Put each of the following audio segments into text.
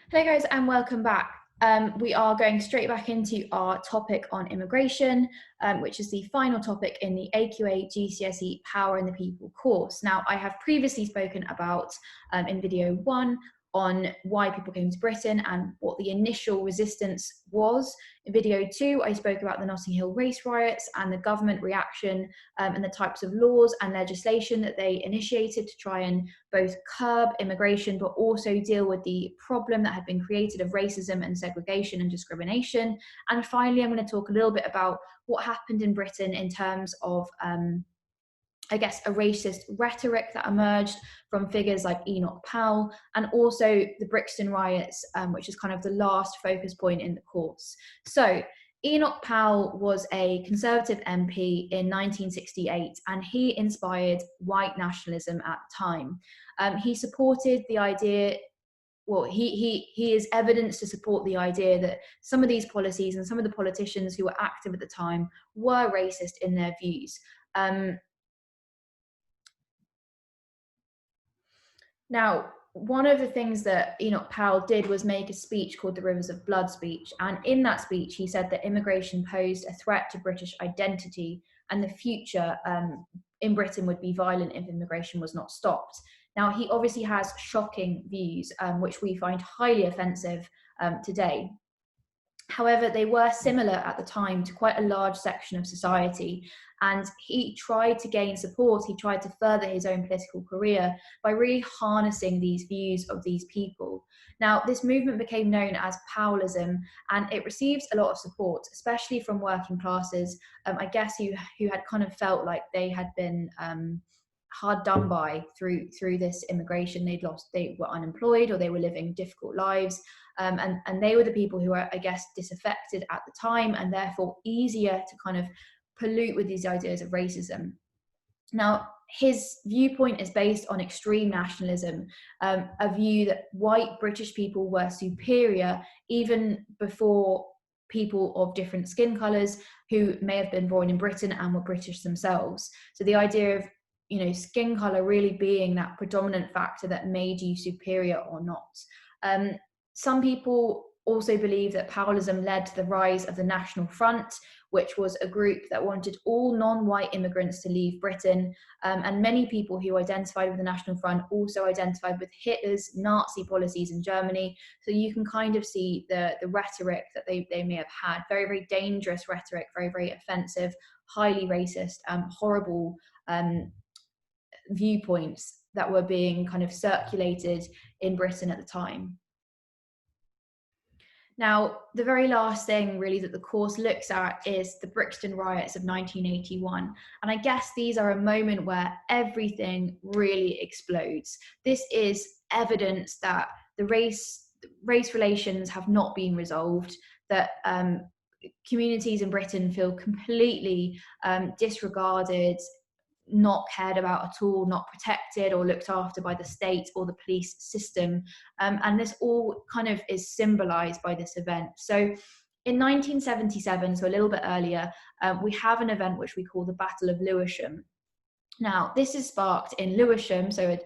Hello guys and welcome back. We are going straight back into our topic on immigration, which is the final topic in the AQA GCSE Power in the People course. Now, I have previously spoken about, in video 1, on why people came to Britain and what the initial resistance was. In video 2, I spoke about the Notting Hill race riots and the government reaction and the types of laws and legislation that they initiated to try and both curb immigration but also deal with the problem that had been created of racism and segregation and discrimination. And finally, I'm going to talk a little bit about what happened in Britain in terms of a racist rhetoric that emerged from figures like Enoch Powell, and also the Brixton Riots, which is kind of the last focus point in the course. So Enoch Powell was a Conservative MP in 1968, and he inspired white nationalism at the time. He supported the idea, well, he is evidence to support the idea that some of these policies and some of the politicians who were active at the time were racist in their views. Now, one of the things that Enoch Powell did was make a speech called the Rivers of Blood speech. And in that speech, he said that immigration posed a threat to British identity and the future in Britain would be violent if immigration was not stopped. Now, he obviously has shocking views, which we find highly offensive today. However, they were similar at the time to quite a large section of society, and he tried to gain support, he tried to further his own political career by really harnessing these views of these people. Now, this movement became known as Powellism, and it received a lot of support, especially from working classes, I guess, who had kind of felt like they had been hard done by through this immigration. They were unemployed, or they were living difficult lives. And they were the people who were, I guess, disaffected at the time, and therefore easier to kind of pollute with these ideas of racism. Now, his viewpoint is based on extreme nationalism, a view that white British people were superior even before people of different skin colours who may have been born in Britain and were British themselves. So the idea of, skin colour really being that predominant factor that made you superior or not. Some people also believe that Powellism led to the rise of the National Front, which was a group that wanted all non-white immigrants to leave Britain. And many people who identified with the National Front also identified with Hitler's Nazi policies in Germany. So you can kind of see the rhetoric that they may have had. Very, very dangerous rhetoric, very, very offensive, highly racist, horrible viewpoints that were being kind of circulated in Britain at the time. Now, the very last thing really that the course looks at is the Brixton Riots of 1981. And I guess these are a moment where everything really explodes. This is evidence that the race relations have not been resolved, that communities in Britain feel completely disregarded, not cared about at all, not protected or looked after by the state or the police system. And this all kind of is symbolized by this event. So in 1977, so a little bit earlier, we have an event which we call the Battle of Lewisham. Now, this is sparked in Lewisham, so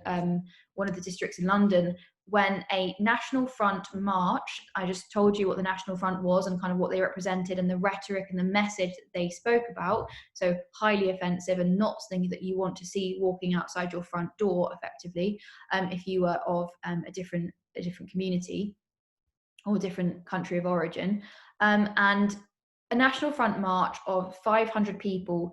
one of the districts in London, when a National Front march, I just told you what the National Front was and kind of what they represented and the rhetoric and the message that they spoke about. So highly offensive and not something that you want to see walking outside your front door, effectively, if you were of a different community or different country of origin. And a National Front march of 500 people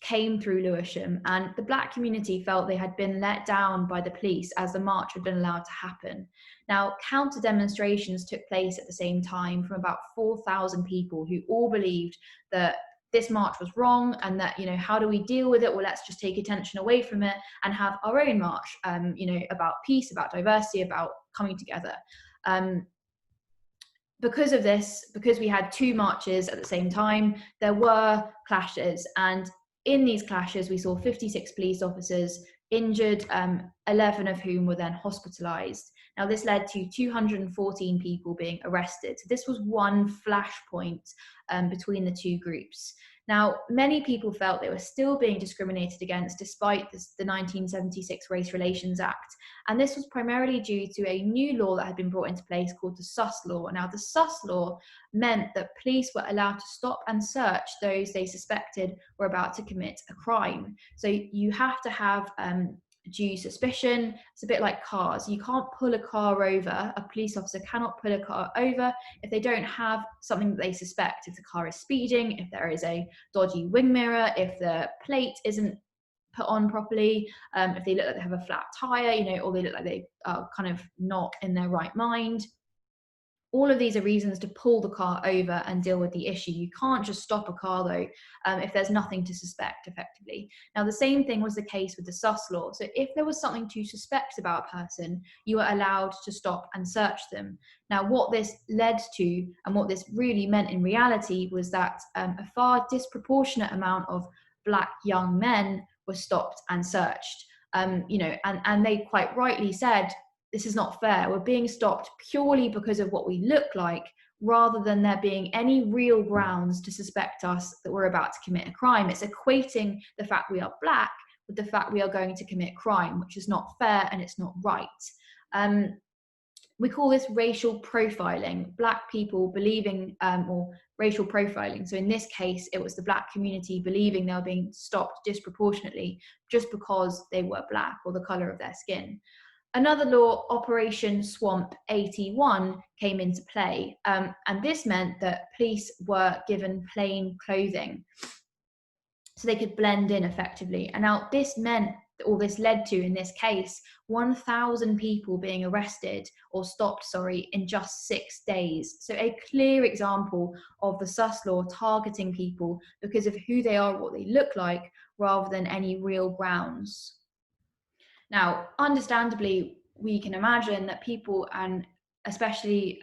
came through Lewisham, and the black community felt they had been let down by the police as the march had been allowed to happen. Now, counter demonstrations took place at the same time from about 4,000 people who all believed that this march was wrong and that, how do we deal with it? Well, let's just take attention away from it and have our own march, about peace, about diversity, about coming together. Because of this, because we had two marches at the same time, there were clashes, and in these clashes, we saw 56 police officers injured, 11 of whom were then hospitalised. Now, this led to 214 people being arrested. So this was one flashpoint between the two groups. Now, many people felt they were still being discriminated against despite the 1976 Race Relations Act. And this was primarily due to a new law that had been brought into place called the Sus Law. Now, the Sus Law meant that police were allowed to stop and search those they suspected were about to commit a crime. So you have to have due suspicion. It's a bit like cars. You can't pull a car over. A police officer cannot pull a car over if they don't have something that they suspect. If the car is speeding, if there is a dodgy wing mirror, if the plate isn't put on properly, if they look like they have a flat tire, or they look like they are kind of not in their right mind. All of these are reasons to pull the car over and deal with the issue. You can't just stop a car, though, if there's nothing to suspect, effectively. Now, the same thing was the case with the Sus Law. So if there was something to suspect about a person, you were allowed to stop and search them. Now, what this led to, and what this really meant in reality, was that a far disproportionate amount of Black young men were stopped and searched. And they quite rightly said, this is not fair. We're being stopped purely because of what we look like, rather than there being any real grounds to suspect us that we're about to commit a crime. It's equating the fact we are Black with the fact we are going to commit crime, which is not fair and it's not right. We call this racial profiling. Black people believing, or racial profiling. So in this case, it was the Black community believing they were being stopped disproportionately just because they were Black or the colour of their skin. Another law, Operation Swamp 81, came into play, and this meant that police were given plain clothing so they could blend in effectively. And now this meant, or this led to, in this case, 1,000 people being arrested or stopped, in just 6 days. So a clear example of the Sus Law targeting people because of who they are, what they look like, rather than any real grounds. Now, understandably, we can imagine that people, and especially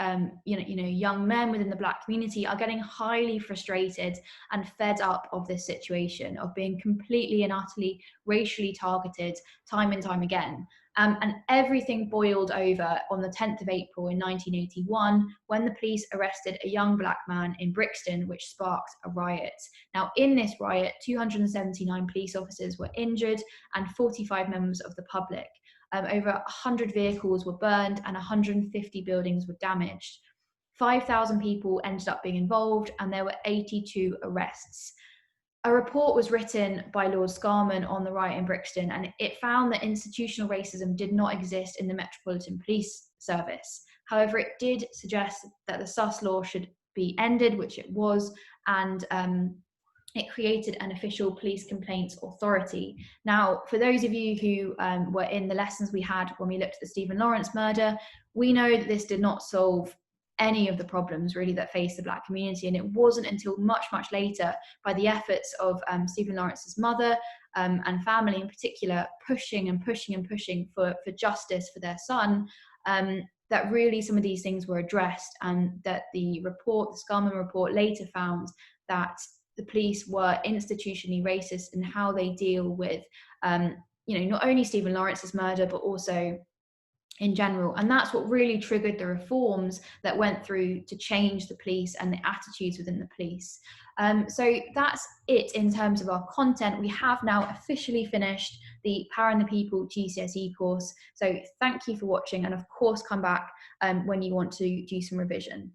young men within the Black community, are getting highly frustrated and fed up of this situation of being completely and utterly racially targeted time and time again. And everything boiled over on the 10th of April in 1981 when the police arrested a young Black man in Brixton, which sparked a riot. Now, in this riot, 279 police officers were injured and 45 members of the public. Over 100 vehicles were burned and 150 buildings were damaged. 5,000 people ended up being involved and there were 82 arrests. A report was written by Lord Scarman on the riot in Brixton, and it found that institutional racism did not exist in the Metropolitan Police Service. However, it did suggest that the Sus Law should be ended, which it was, and it created an official police complaints authority. Now, for those of you who were in the lessons we had when we looked at the Stephen Lawrence murder, we know that this did not solve any of the problems really that faced the Black community, and it wasn't until much, much later, by the efforts of Stephen Lawrence's mother and family in particular, pushing for justice for their son, that really some of these things were addressed, and that the Scarman report later found that the police were institutionally racist in how they deal with, not only Stephen Lawrence's murder, but also in general. And that's what really triggered the reforms that went through to change the police and the attitudes within the police. So that's it in terms of our content. We have now officially finished the Power and the People GCSE course. So thank you for watching, and of course come back when you want to do some revision.